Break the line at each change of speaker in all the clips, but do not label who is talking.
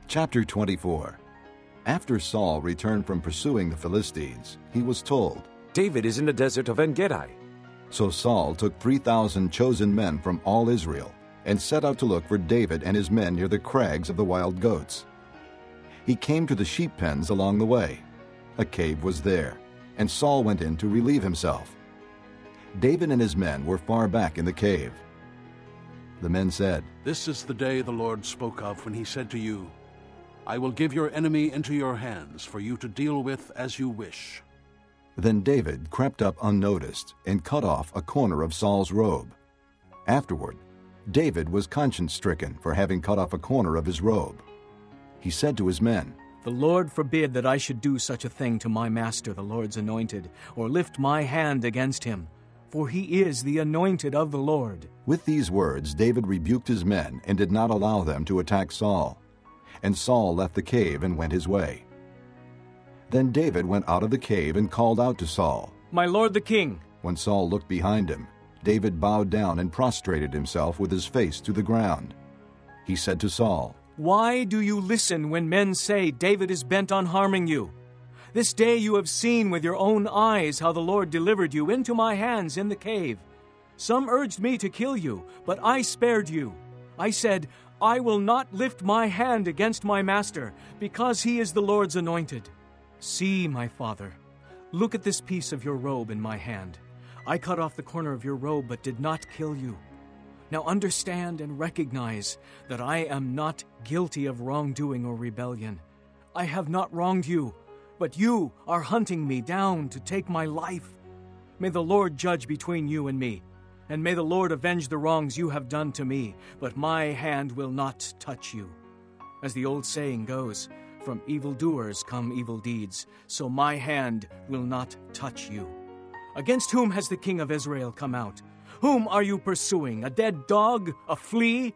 Chapter 24. After Saul returned from pursuing the Philistines, he was told,
David is in the desert of En-Gedi.
So Saul took 3,000 chosen men from all Israel and set out to look for David and his men near the crags of the wild goats. He came to the sheep pens along the way. A cave was there, and Saul went in to relieve himself. David and his men were far back in the cave. The men said,
This is the day the Lord spoke of when he said to you, I will give your enemy into your hands for you to deal with as you wish.
Then David crept up unnoticed and cut off a corner of Saul's robe. Afterward, David was conscience-stricken for having cut off a corner of his robe. He said to his men,
The Lord forbid that I should do such a thing to my master, the Lord's anointed, or lift my hand against him, for he is the anointed of the Lord.
With these words, David rebuked his men and did not allow them to attack Saul. And Saul left the cave and went his way. Then David went out of the cave and called out to Saul,
My lord the king.
When Saul looked behind him, David bowed down and prostrated himself with his face to the ground. He said to Saul,
Why do you listen when men say David is bent on harming you? This day you have seen with your own eyes how the Lord delivered you into my hands in the cave. Some urged me to kill you, but I spared you. I said, I will not lift my hand against my master, because he is the Lord's anointed. See, my father, look at this piece of your robe in my hand. I cut off the corner of your robe, but did not kill you. Now understand and recognize that I am not guilty of wrongdoing or rebellion. I have not wronged you, but you are hunting me down to take my life. May the Lord judge between you and me, and may the Lord avenge the wrongs you have done to me, but my hand will not touch you. As the old saying goes, from evildoers come evil deeds, so my hand will not touch you. Against whom has the king of Israel come out? Whom are you pursuing? A dead dog? A flea?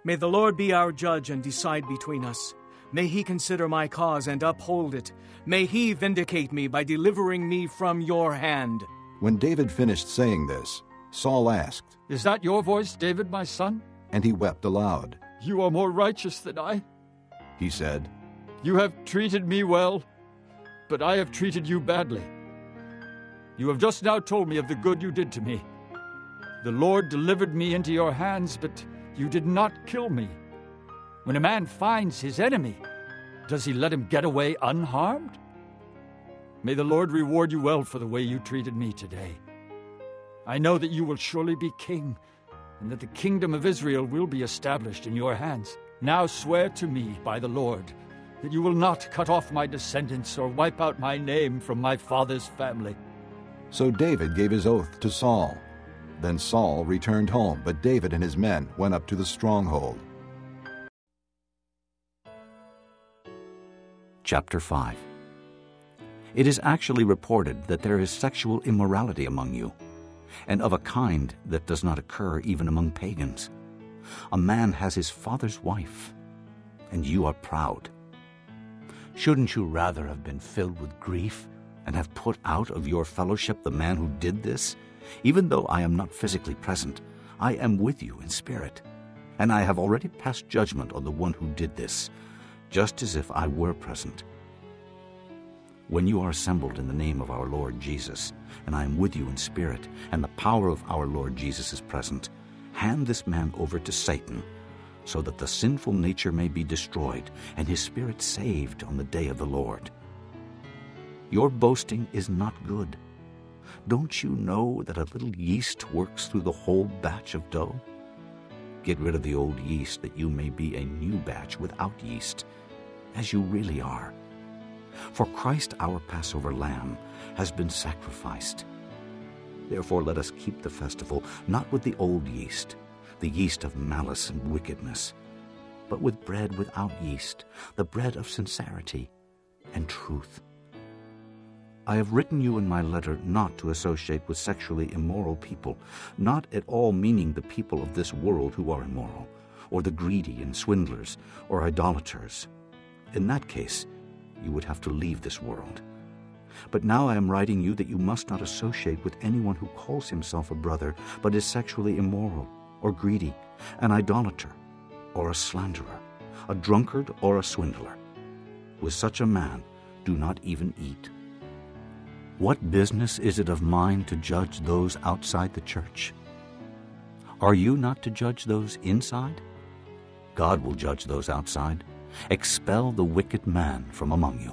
May the Lord be our judge and decide between us. May he consider my cause and uphold it. May he vindicate me by delivering me from your hand.
When David finished saying this, Saul asked,
Is that your voice, David, my son?
And he wept aloud.
You are more righteous than I.
He said,
You have treated me well, but I have treated you badly. You have just now told me of the good you did to me. The Lord delivered me into your hands, but you did not kill me. When a man finds his enemy, does he let him get away unharmed? May the Lord reward you well for the way you treated me today. I know that you will surely be king, and that the kingdom of Israel will be established in your hands. Now swear to me by the Lord that you will not cut off my descendants or wipe out my name from my father's family.
So David gave his oath to Saul. Then Saul returned home, but David and his men went up to the stronghold.
Chapter 5. It is actually reported that there is sexual immorality among you, and of a kind that does not occur even among pagans. A man has his father's wife, and you are proud. Shouldn't you rather have been filled with grief and have put out of your fellowship the man who did this? Even though I am not physically present, I am with you in spirit, and I have already passed judgment on the one who did this, just as if I were present. When you are assembled in the name of our Lord Jesus, and I am with you in spirit, and the power of our Lord Jesus is present, hand this man over to Satan, so that the sinful nature may be destroyed, and his spirit saved on the day of the Lord. Your boasting is not good. Don't you know that a little yeast works through the whole batch of dough? Get rid of the old yeast, that you may be a new batch without yeast, as you really are. For Christ our Passover lamb has been sacrificed. Therefore let us keep the festival not with the old yeast, the yeast of malice and wickedness, but with bread without yeast, the bread of sincerity and truth. I have written you in my letter not to associate with sexually immoral people, not at all meaning the people of this world who are immoral, or the greedy and swindlers, or idolaters. In that case, you would have to leave this world. But now I am writing you that you must not associate with anyone who calls himself a brother, but is sexually immoral, or greedy, an idolater, or a slanderer, a drunkard or a swindler. With such a man, do not even eat. What business is it of mine to judge those outside the church? Are you not to judge those inside? God will judge those outside. Expel the wicked man from among you.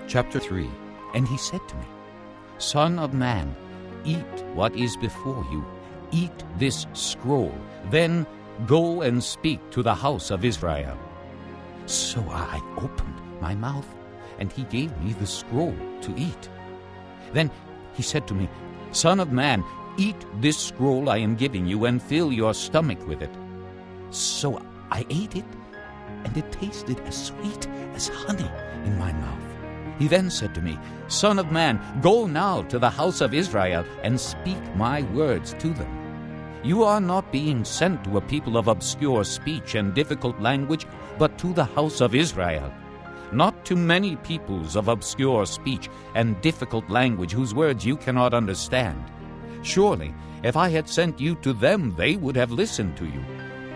Chapter 3. And he said to me, Son of man, eat what is before you. Eat this scroll. Then go and speak to the house of Israel. So I opened my mouth, and he gave me the scroll to eat. Then he said to me, Son of man, eat this scroll I am giving you, and fill your stomach with it. So I ate it, and it tasted as sweet as honey in my mouth. He then said to me, Son of man, go now to the house of Israel, and speak my words to them. You are not being sent to a people of obscure speech and difficult language, but to the house of Israel. Not to many peoples of obscure speech and difficult language whose words you cannot understand. Surely, if I had sent you to them, they would have listened to you.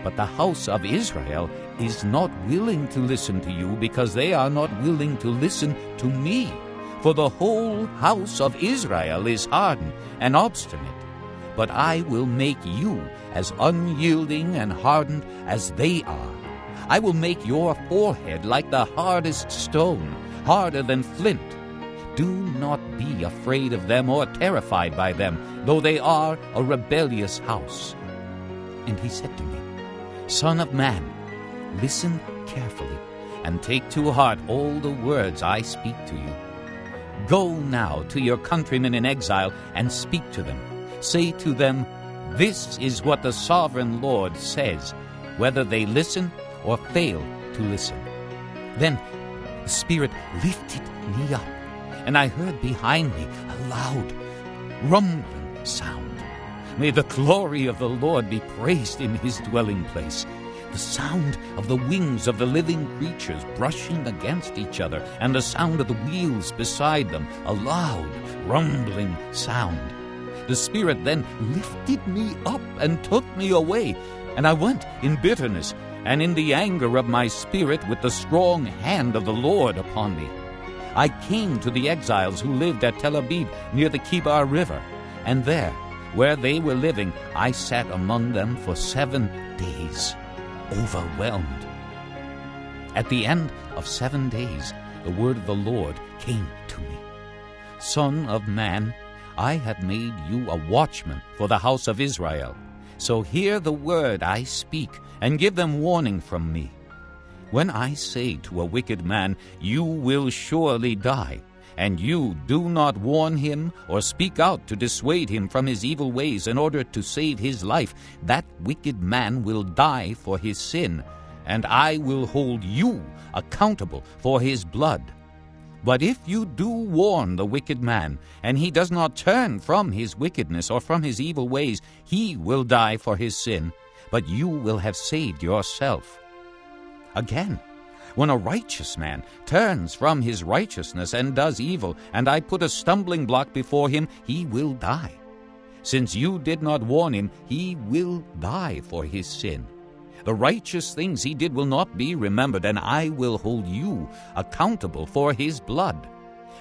But the house of Israel is not willing to listen to you, because they are not willing to listen to me. For the whole house of Israel is hardened and obstinate. But I will make you as unyielding and hardened as they are. I will make your forehead like the hardest stone, harder than flint. Do not be afraid of them or terrified by them, though they are a rebellious house. And he said to me, Son of man, listen carefully, and take to heart all the words I speak to you. Go now to your countrymen in exile and speak to them. Say to them, This is what the sovereign Lord says, whether they listen or fail to listen. Then the Spirit lifted me up, and I heard behind me a loud, rumbling sound. May the glory of the Lord be praised in his dwelling place. The sound of the wings of the living creatures brushing against each other, and the sound of the wheels beside them, a loud, rumbling sound. The Spirit then lifted me up and took me away, and I went in bitterness and in the anger of my spirit with the strong hand of the Lord upon me. I came to the exiles who lived at Tel Aviv near the Kibar River, and there, where they were living, I sat among them for 7 days, overwhelmed. At the end of 7 days, the word of the Lord came to me. Son of man, I have made you a watchman for the house of Israel. So hear the word I speak, and give them warning from me. When I say to a wicked man, You will surely die, and you do not warn him or speak out to dissuade him from his evil ways in order to save his life, that wicked man will die for his sin, and I will hold you accountable for his blood. But if you do warn the wicked man, and he does not turn from his wickedness or from his evil ways, he will die for his sin, but you will have saved yourself. Again, when a righteous man turns from his righteousness and does evil, and I put a stumbling block before him, he will die. Since you did not warn him, he will die for his sin. The righteous things he did will not be remembered, and I will hold you accountable for his blood.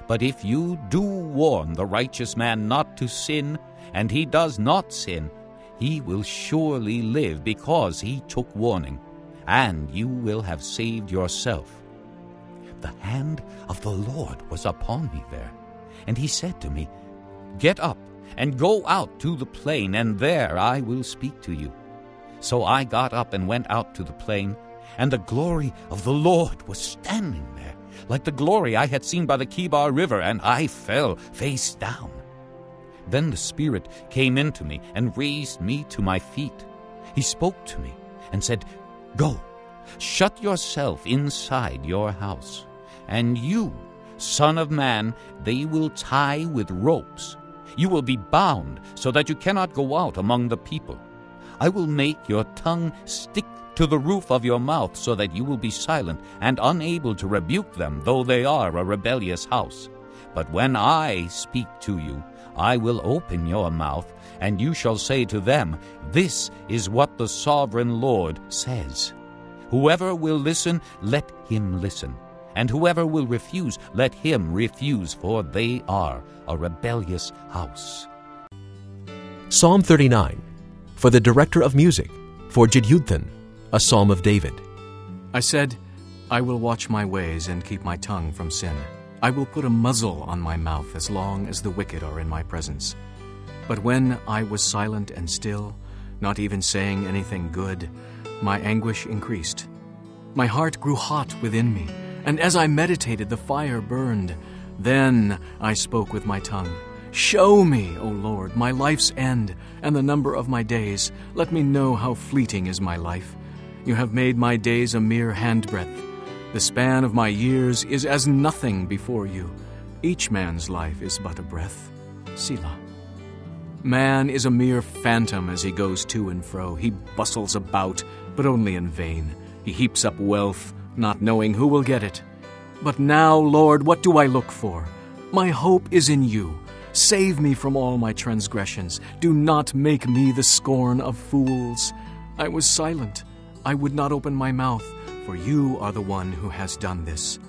But if you do warn the righteous man not to sin, and he does not sin, he will surely live because he took warning, and you will have saved yourself. The hand of the Lord was upon me there, and he said to me, Get up and go out to the plain, and there I will speak to you. So I got up and went out to the plain, and the glory of the Lord was standing there, like the glory I had seen by the Kibar River, and I fell face down. Then the Spirit came into me and raised me to my feet. He spoke to me and said, Go, shut yourself inside your house, and you, son of man, they will tie with ropes. You will be bound so that you cannot go out among the people. I will make your tongue stick to the roof of your mouth so that you will be silent and unable to rebuke them, though they are a rebellious house. But when I speak to you, I will open your mouth, and you shall say to them, This is what the sovereign Lord says. Whoever will listen, let him listen. And whoever will refuse, let him refuse, for they are a rebellious house.
Psalm 39, for the director of music, for Jeduthun, a psalm of David.
I said, I will watch my ways and keep my tongue from sin. I will put a muzzle on my mouth as long as the wicked are in my presence. But when I was silent and still, not even saying anything good, my anguish increased. My heart grew hot within me, and as I meditated, the fire burned. Then I spoke with my tongue. Show me, O Lord, my life's end and the number of my days. Let me know how fleeting is my life. You have made my days a mere handbreadth. The span of my years is as nothing before you. Each man's life is but a breath. Selah. Man is a mere phantom as he goes to and fro. He bustles about, but only in vain. He heaps up wealth, not knowing who will get it. But now, Lord, what do I look for? My hope is in you. Save me from all my transgressions. Do not make me the scorn of fools. I was silent. I would not open my mouth, for you are the one who has done this.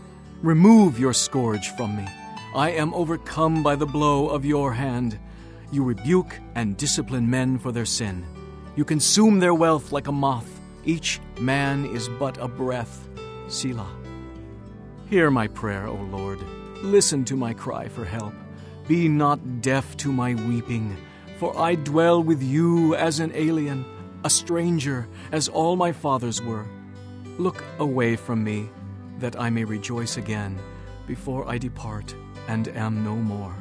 Remove your scourge from me. I am overcome by the blow of your hand. You rebuke and discipline men for their sin. You consume their wealth like a moth. Each man is but a breath. Selah. Hear my prayer, O Lord. Listen to my cry for help. Be not deaf to my weeping, for I dwell with you as an alien, a stranger, as all my fathers were. Look away from me, that I may rejoice again before I depart and am no more.